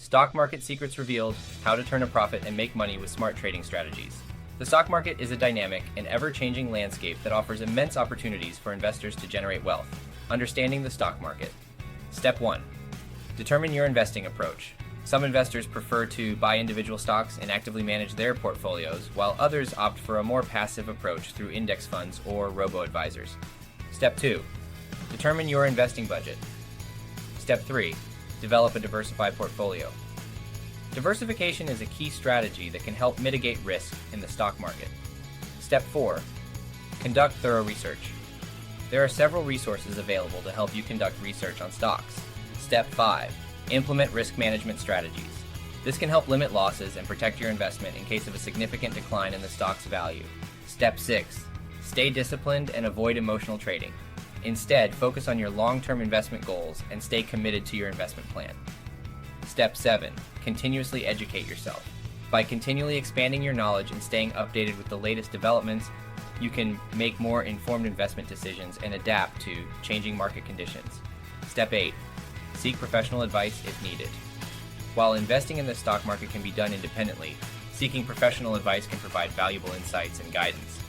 Stock Market Secrets Revealed: How to Turn a Profit and Make Money with Smart Trading Strategies. The stock market is a dynamic and ever-changing landscape that offers immense opportunities for investors to generate wealth. Understanding the stock market. Step 1. Determine your investing approach. Some investors prefer to buy individual stocks and actively manage their portfolios, while others opt for a more passive approach through index funds or robo-advisors. Step 2. Determine your investing budget. Step 3. Develop a diversified portfolio. Diversification is a key strategy that can help mitigate risk in the stock market. Step 4. Conduct thorough research. There are several resources available to help you conduct research on stocks. Step 5. Implement risk management strategies. This can help limit losses and protect your investment in case of a significant decline in the stock's value. Step 6. Stay disciplined and avoid emotional trading. Instead, focus on your long-term investment goals and stay committed to your investment plan. Step 7. Continuously educate yourself. By continually expanding your knowledge and staying updated with the latest developments, you can make more informed investment decisions and adapt to changing market conditions. Step 8. Seek professional advice if needed. While investing in the stock market can be done independently, seeking professional advice can provide valuable insights and guidance.